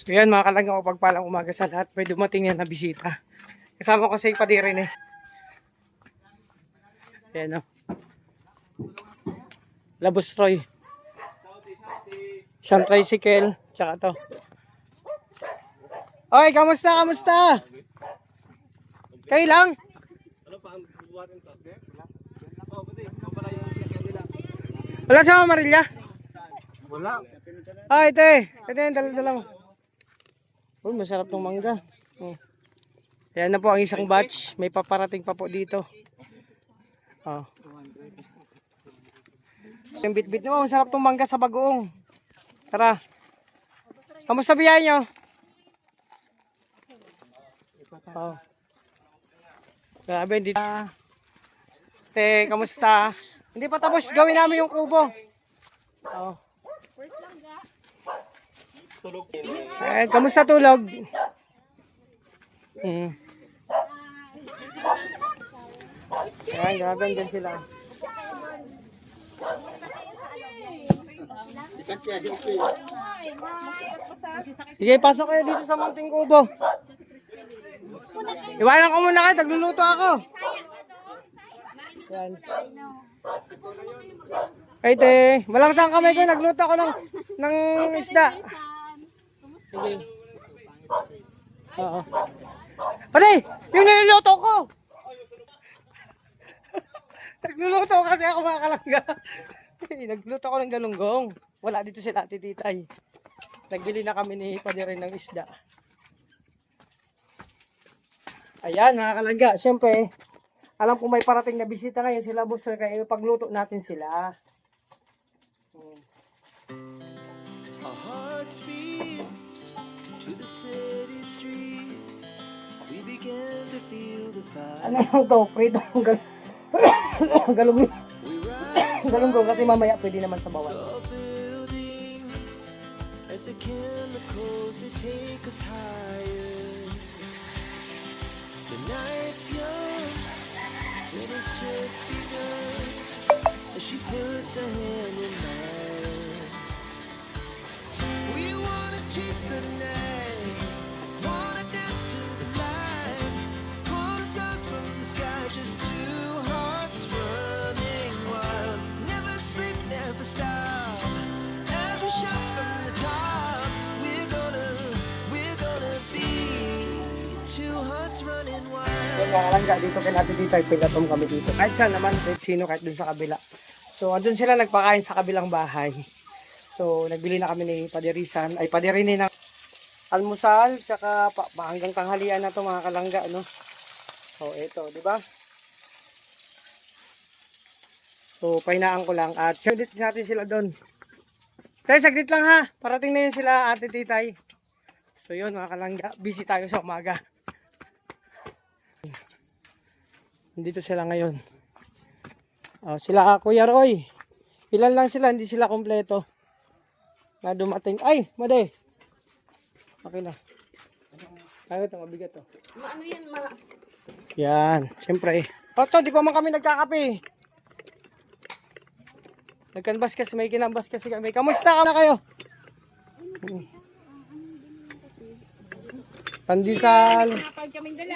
So yan mga kalangga, pagpalang umaga sa lahat. May dumating yan na bisita. Kasama ko sa ipadirin eh. Ayan o. Labos Roy. Isang tricycle. Tsaka to. Oy, kamusta? Kamusta? Kayo lang? Wala sa Mama Marilya? Wala. Ay, ite. Ito yung dala-dala mo. Uy, masarap tong mangga. Ayan na po ang isang batch. May paparating pa po dito. Oh. Yung bit-bit mo, masarap tong mangga sa bagoong. Tara. Kamusta biyahe nyo? Oh. Grabe, hindi. Te, kamusta? Hindi pa tapos gawin namin yung kubo. Oh. Eh, kamusta tulog? Ayan, grabe, dyan sila. Sige, pasok kayo dito sa munting kubo. Iwanan ko muna kayo, nagluluto ako. Yan. Ay, te, malakas ang kamay ko, nagluto ako ng isda. Sige. Oo. Pare, yung niluluto ko. Nagluluto kasi ako mga kalangga. Nagluto ako ng galunggong. Wala dito si Ate Titay. Nagbili na kami ni Padirin ng isda. Ayan mga kalangga, siyempre, alam ko may parating na bisita ngayon sila boss, kaya pagluto natin sila. Our hearts beat to the city streets. We began to feel the fire. Ano yung to? Prito ang galunggong. Galunggong kasi mamaya pwede naman sa bawal. Buildings as the chemicals they take us higher. The night's young and it's just begun as she puts her hand in mine. We wanna chase the night, wanna dance to the light, pull the stars from the sky, just two hearts running wild. Never sleep, never stop, every shot from the top. We're gonna be two hearts running wild. Yung mga kalangga, dito kay Ate Titay, pilatom kami dito. Kahit saan naman, kahit sino, kahit dun sa kabila. So, andun sila nagpakain sa kabilang bahay. So, nagbili na kami ni Padirisan, ay Padirinin ng almusal, tsaka hanggang tanghalian na to mga kalangga, no? So, ito, di ba? So, pahinaan ko lang at edit natin sila doon. Tayo, saglit lang ha. Parating na yun sila Ate Titay. So, yun mga kalangga, busy tayo sa umaga. Dito sila ngayon. Oh, sila Kuya Roy. Ilan lang sila, hindi sila kompleto. Na dumating. Ay, Made. Okay na. Ay, ito, mabigat to. Ano yan, ma? Yan, siyempre. Oto, di pa man kami nagkakape. Nagkanbas kasi, may kinambas kasi kami. Kamusta ka na kayo? Pandesal. Kapag kaming dala.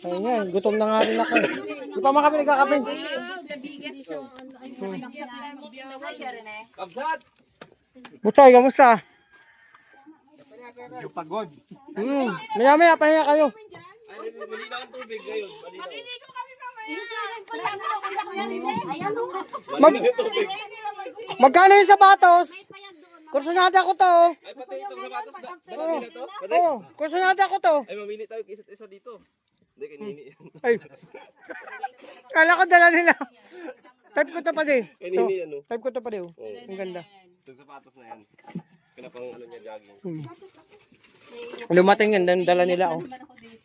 Ayun yan, gutom na nga rin ako. Di pa man kami nagkakape. Butsoy, kamusta? Yung pagod. Maya-maya, pahinga kayo. Malinaw ang tubig ngayon, malinaw. Magkano yung sapatos? Kursunada ko to. Ay, pati itong sapatos na. Dala nila to? Pati? Oo, kursunada ko to. Ay, mamili tayo isa't isa dito. Hindi, kanini. Ay. Kala ko dala nila. Type ko to pa di. Kanini yan, no? Type ko to pa di. Ang ganda. Itong sapatos na yan. Pinapang ano niya, jogging. Lumating yan, dala nila oh.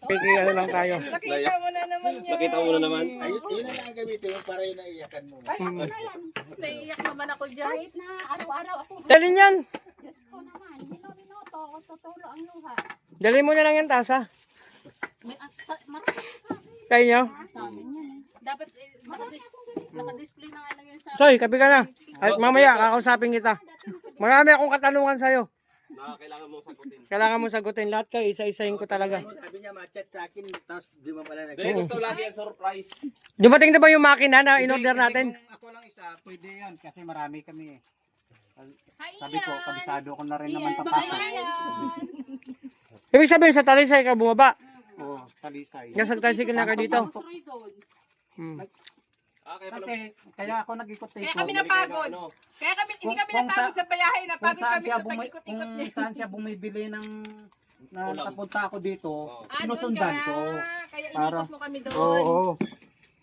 Kaya ano lang tayo. Nakita mo na naman yan. Nakita mo na naman. Ay, yun na lang ang gamitin mo para yung naiyakan mo. Naiiyak naman ako dyan. Kahit na araw-araw ako, Dalhin yan. Diyos ko naman, minuto ako tutulo ang luha. Dalhin mo na lang yan tasa. Marami sa akin. Kaya nyo. Sa amin yan eh. Dapat naka-display na nga lang yan sa... Soy, kapi ka na. At mamaya, kakausapin kita. Marami akong katanungan sa'yo. Kailangan mong sagutin. Kailangan mo sagutin lahat kayo, isa-isahin ko talaga. Sabi niya ma-chat sa akin, tapos di mo pala nag- Dahil gusto lagi yan surprise. Dumating na ba yung makina na in-order natin? Kung ako lang isa, pwede yun kasi marami kami eh. Sabi ko, kabisado ko na rin naman papasok. Ibig sabihin sa Talisay ka bumaba. Oo, Talisay. Nasa tricycle na ka dito. Hmm. Kaya pala, Kasi kaya ako nag-ikot-ikot. Kaya kami napagod. ano, Kaya kami, hindi kami Kung napagod sa bayahe. Kung Napagod saan kami siya, sa pag-ikot-ikot niya. kung saan siya bumibili ng na Ulam. nakapunta ako dito, Oo. Doon sinusundan ka ko. na. Kaya Para- inikot mo kami doon. Oo.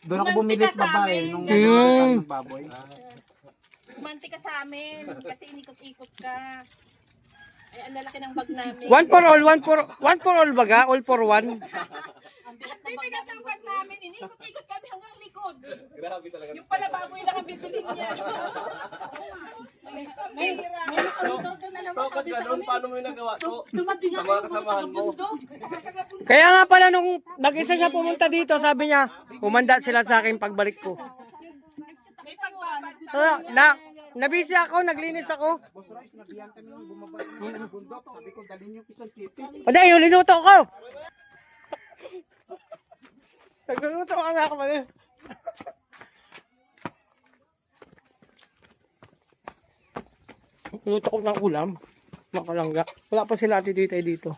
Doon ako Gumanti bumili ka sa sa babae amin, nung ganun. nagkakaroon ng baboy. Kumanti ka sa amin. Kasi inikot-ikot ka. Ay, ang lalaki ng bag namin. One for all baga, all for one. Hindi bigat ng bag namin. Inikot-ikot kami hanggang likod. grabe talaga. Yung pala baboy lang ang bibilin niya. May nakaluto na naman Kapag kami sa ganun, amin. paano mo yung nagawa to? Tumabi nga Sa mga kayo mga kasamahan mo. taga-bundok. Kaya nga pala nung nag-isa siya pumunta dito, sabi niya, umanda sila sa akin pagbalik ko. May pagbabad sa Nabisi ako, naglinis ako. Boss Rice, nabiyan kami nung bumaba ng bundok. Sabi ko, dalhin yung Quezon City. Paday, yung linuto ko. Nagluluto ka nga ako pala. Luto ko ng ulam. Makalangga. Wala pa sila ati titay dito.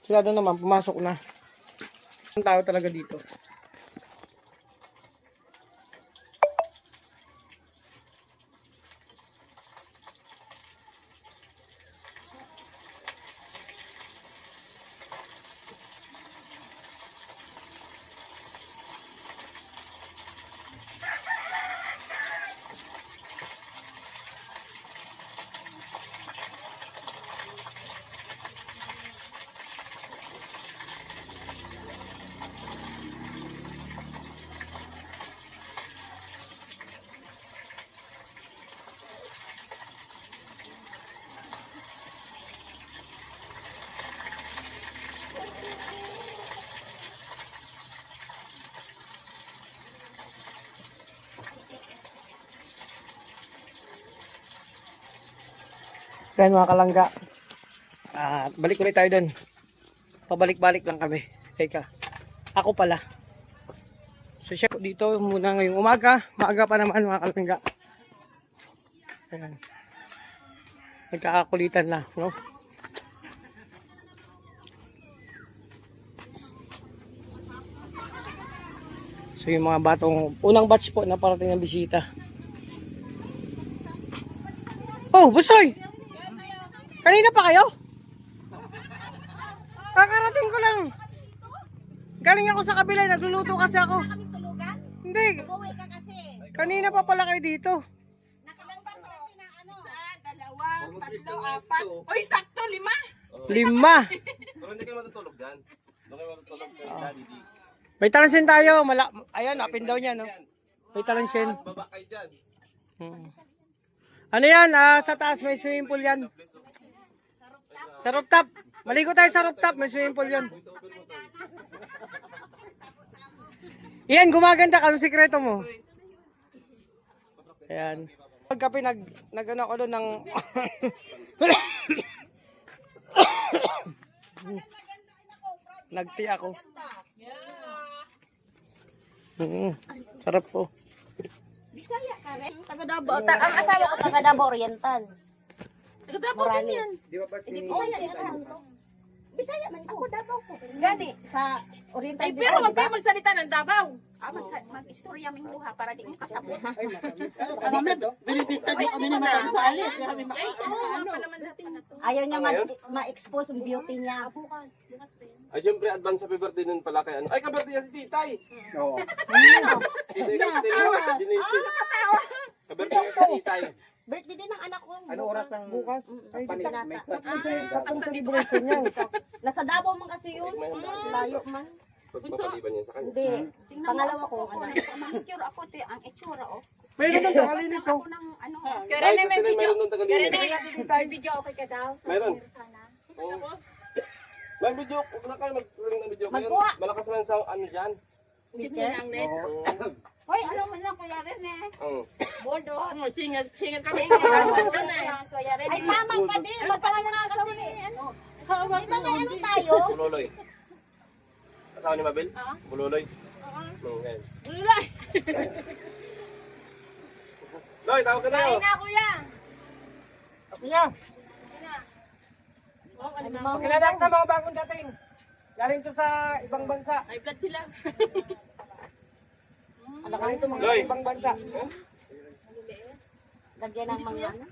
Sila doon naman, pumasok na. Ang tao talaga dito. Kaya mga kalangga, balik ulit tayo doon. Pabalik-balik lang kami. Teka, ako pala. So siya dito muna ngayong umaga. Maaga pa naman mga kalangga. Ayan. Nagkakakulitan na, no? So yung mga batong, unang batch po na parating ng bisita. Oh, Busoy! Kanina pa kayo? Kakarating ko lang. Galing ako sa kabila, nagluluto kasi ako. Kami tulugan? Hindi, Umuwi ka kasi. kanina pa pala kayo dito. Nakalang ba kasi na ano? Isa, dalawa, tatlo, apat. Uy, sakto, 5. 5. Pero hindi kayo matutulog dyan. Doon kayo matutulog kay Daddy D. May talansin tayo. Ayan, apin daw niya, no? May talansin. Baba kayo dyan. Ano yan? Sa taas may swimming pool yan. Sa rooftop. Maligo tayo sa rooftop. May swimming pool yan. Iyan, gumaganda ka. Anong sikreto mo? Ayan. Pagkapi nag-ano ako doon ng... Nagti ako. Sarap po. Bisaya ka rin. Taga Davao. Ang asawa ko taga Davao Oriental. Taga-Davao din yan. Hindi Bisaya yan. Bisaya man ako Davao ko. Gani sa Oriental. Ay, pero huwag kayo magsalita ng Davao. Mag-istorya ming duha para di mo kasabot. Binibita din kami naman ang salit. Ay, ano pa naman natin na to. Ayaw niya ma-expose yung beauty niya. Ay, syempre, advance happy birthday nun pala kay ano. Ay, ka-birthday yan si Titay. Oo. Hindi ka birthday. Ka-birthday yan si Titay. Birthday din ng anak ko. Ano oras ang Bukas. Ay, panit? May Katong celebration niya. Nasa Davao man kasi yun. Layo man. Pagpapaliban yan sa kanya. Hindi. Pangalawa ko. Manicure ako. Ang itsura oh. Meron doon nakalinis oh. ng ano. Kaya Ay, na may Titay, video. mayroon doon Kaya tagalino. na may video okay ka daw. Meron. Sana. Oo. May video, huwag na kayo mag-ring ng video. Magkuha. Malakas man sa ano dyan. Hindi na ang net. Oo. Hoy, ano man lang, Kuya Rene? Oo. Bodo. Singat kami. Kuya Rene. Ay, tamang pa din. Magkaroon na kasi. Ano? Di ba may ano tayo? Bululoy. Asawa ni Mabel? Bululoy. Oo, yan. Bulay. Loy, tawag ka na yun. Na, Kuya. Ako niya. Pakilala sa mga bagong dating. Galing to sa ibang bansa. Ay, blood sila. Anak ka nito mga Loy. ibang bansa. Lagyan ng mga ano?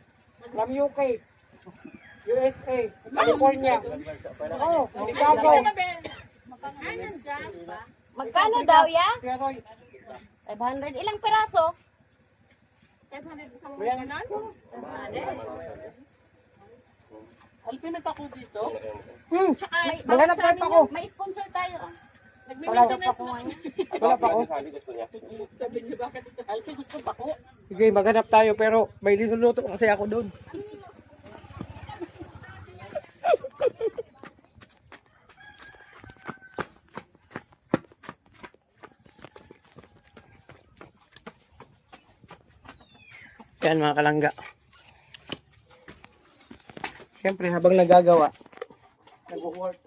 From UK, USA, California. Oh, Chicago. Magkano daw, ya? Pero 500. Ilang peraso? Kuya, Ultimate ako dito. maghanap pa ako. May sponsor tayo. Nagme-maintenance na. Wala pa ako. Sabi gusto niya. Sabi niyo bakit ito? Alki, gusto pa ko. Sige, maghanap tayo pero may linuluto kasi ako doon. Yan mga kalangga. Siyempre habang nagagawa, nag-work.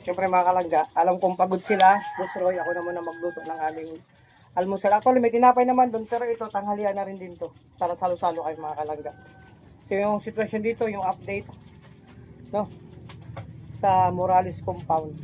Siyempre mga kalangga, alam kong pagod sila. Boss Roy, ako naman na magluto ng aming almusal. Actually, may tinapay naman doon, pero ito, tanghalian na rin din to. Para salo-salo kayo mga kalangga. So yung sitwasyon dito, yung update, no, sa Morales Compound.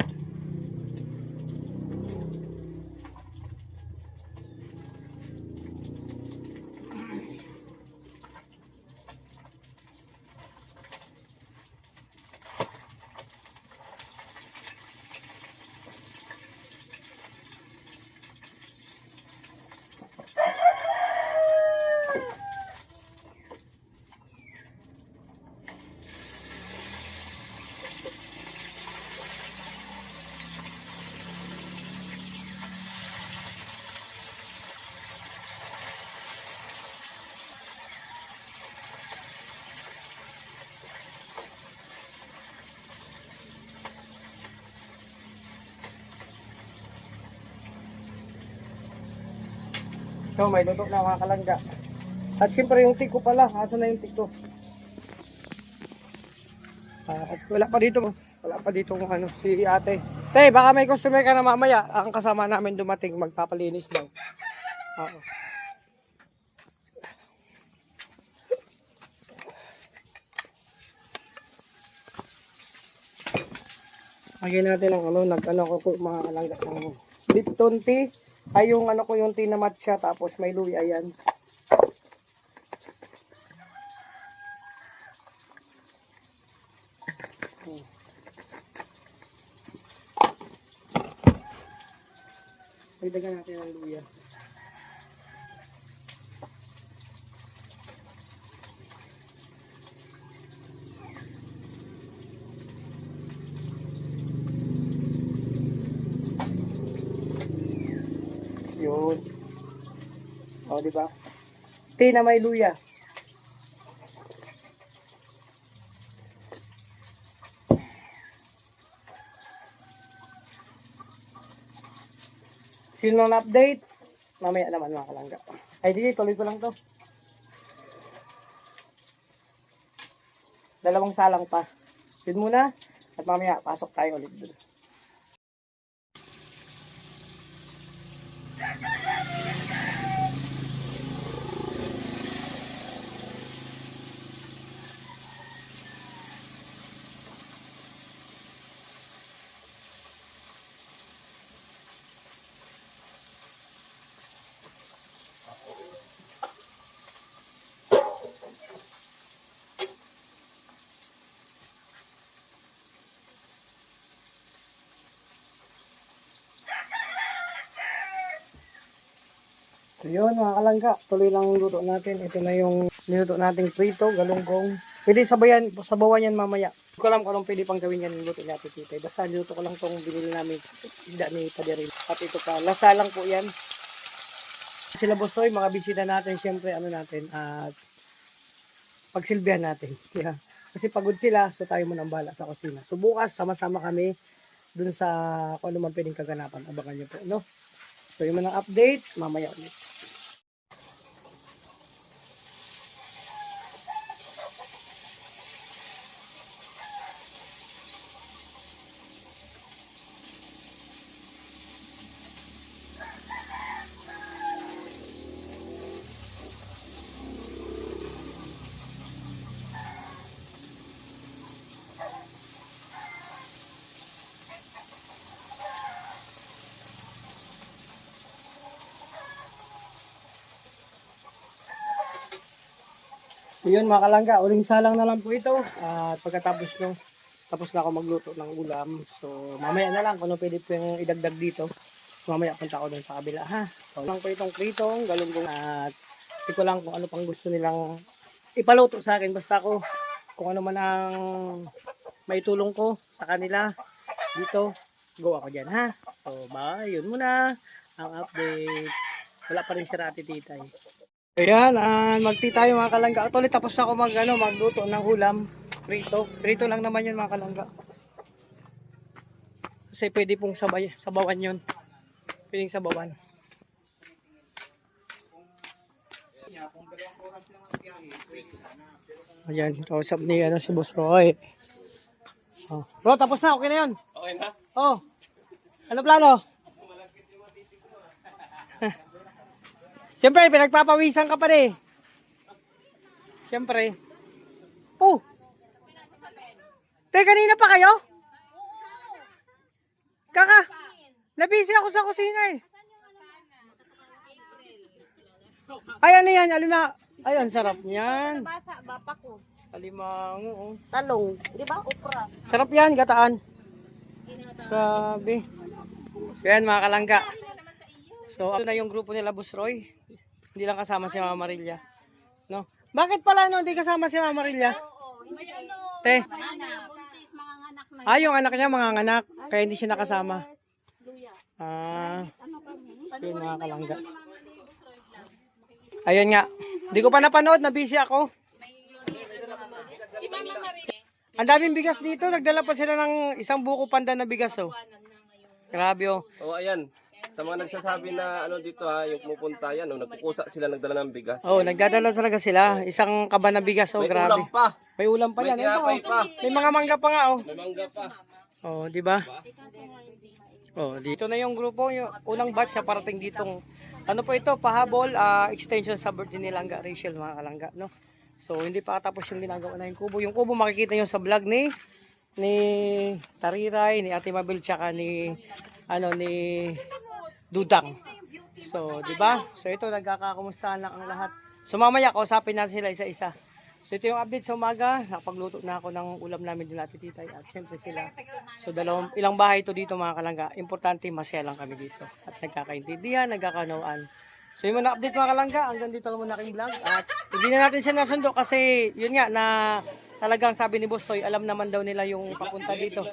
So, may luto na mga kalangga. At siyempre yung tiko pala. Asa na yung tiko? At wala pa dito. Wala pa dito kung ano, si ate. Te, baka may customer ka na mamaya. Ang kasama namin dumating, magpapalinis lang. Oo. Lagyan natin ang ano, nag-ano ko po mga kalangga. Lipton tea. Ay yung ano ko yung tea na matcha tapos may luya yan. Dagdagan natin ang luya. Yun. O, di ba? Tea na may luya. Sino ang update? Mamaya naman mga kalangga. Ay, di, tuloy ko lang to. Dalawang salang pa. Yun muna. At mamaya, pasok tayo ulit dun. So yun mga kalangga, tuloy lang ang luto natin. Ito na yung niluto nating prito, galunggong. Pwede sabawan yan mamaya. Hindi ko alam kung anong pwede pang gawin yan ng luto ni Ate Titay. Basta luto ko lang itong binili namin isda ni Padirin. At ito pa, lasa lang po yan. Sila Bosoy, mga bisita natin, syempre ano natin, at pagsilbihan natin. Yeah. Kasi pagod sila, so tayo muna ang bala sa kusina. So bukas, sama-sama kami dun sa kung ano man pwedeng kaganapan. Abangan nyo po, no? So yung mga update, mamaya ulit. So yun mga kalangga, uling salang na lang po ito. At pagkatapos nung tapos na ako magluto ng ulam. So mamaya na lang kung ano pwede po yung idagdag dito. Mamaya punta ako dun sa kabila ha. So lang po itong pritong, galunggong at hindi ko lang kung ano pang gusto nilang ipaluto sa akin. Basta ako kung ano man ang maitulong ko sa kanila dito, go ako dyan ha. So bye, yun muna ang update. Wala pa rin si Ate Titay. Ayan, magti tayo mga kalangga. At ulit tapos ako magluto ng ulam. Prito. Prito lang naman yun mga kalangga. Kasi pwede pong sabawan yun. Pwedeng sabawan. Ayan, kausap ni si Boss Roy. Oh. Bro, tapos na. Okay na yun. Okay na? Oh. Ano plano? Siyempre, pinagpapawisan ka pa rin. Siyempre. Oh! Kanina pa kayo? Nabisi ako sa kusina eh. Ay, ano yan? Ay, ang sarap niyan. Basa, bapa ko. Alimango, oh. Talong. Di ba? Okra. Sarap yan, gataan. Grabe. So, yan mga kalangga. So, ito na yung grupo nila, Boss Roy. Hindi lang kasama si Mama Marilya. No? Bakit pala hindi kasama si Mama Marilya? Te. Yung anak niya mga anak. Kaya hindi siya nakasama. Yun mga kalangga. Ayun nga. Hindi ko pa napanood. Nabisi ako. Ang daming bigas dito. Nagdala pa sila ng isang buko pandan na bigas. Oh. Grabe oh. Oh, ayan. Sa mga nagsasabi na dito yung pumupunta yan, nagkukusa sila nagdala ng bigas. Oh, nagdadala talaga sila. Isang kaba na bigas, oh, May grabe. ulam pa. May ulam pa May yan. tinapay Ito, pa. May mga mangga pa nga, oh. May mangga pa. Oh, di ba? Oh, dito na yung grupo, yung unang batch sa parating ditong ano po ito, pahabol, extension sa birthday ni Langga Rachel, mga kalangga, no? So, hindi pa tapos yung ginagawa na yung kubo. Yung kubo makikita nyo sa vlog ni Tariray, ni Ate Mabel, tsaka ni Dudang. So, di ba? So, ito nagkakakumustahan lang ang lahat. So, mamaya kausapin natin sila isa-isa. So, ito yung update sa umaga. Nakapagluto na ako ng ulam namin din natin Titay. At syempre sila. So, ilang bahay ito dito mga kalangga. Importante, masaya lang kami dito. At nagkakaintindihan, nagkakanawaan. So, yung mga update mga kalangga, hanggang dito lang muna aking vlog. At hindi na natin siya nasundo kasi yun nga na talagang sabi ni Boss Soy, alam naman daw nila yung papunta dito.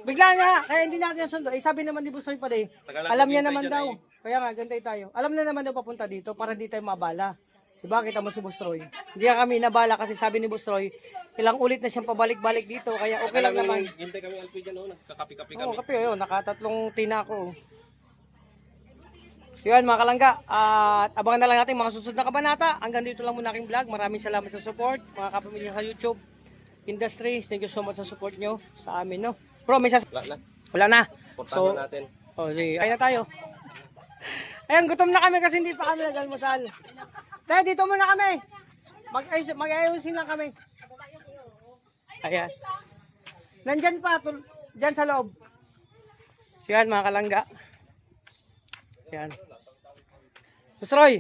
Bigla nga, kaya hindi natin nasundo. Sabi naman ni Boss Soy pa alam niya naman daw. Kaya nga, gantay tayo. Alam na naman daw papunta dito para hindi tayo mabala. Diba, kita mo si Boss Roy. Hindi kami nabala kasi sabi ni Boss Roy, ilang ulit na siyang pabalik-balik dito. Kaya okay lang naman. Hintay kami LP dyan, nakakapi-kapi Oo, kami. kape, nakatatlong tina ko. So yan mga kalangga, at abangan na lang natin mga susunod na kabanata. Hanggang dito lang muna aking vlog. Maraming salamat sa support, mga kapamilya sa YouTube industry. Thank you so much sa support nyo sa amin, no? Bro, may wala na. Portahan natin. Ay na tayo. Ayan, gutom na kami kasi hindi pa kami nag-almusal. Dahil dito muna kami. Mag-ayusin lang kami. Ayan. Nandyan pa, dyan sa loob. So yan mga kalangga. Ayan. Boss Roy,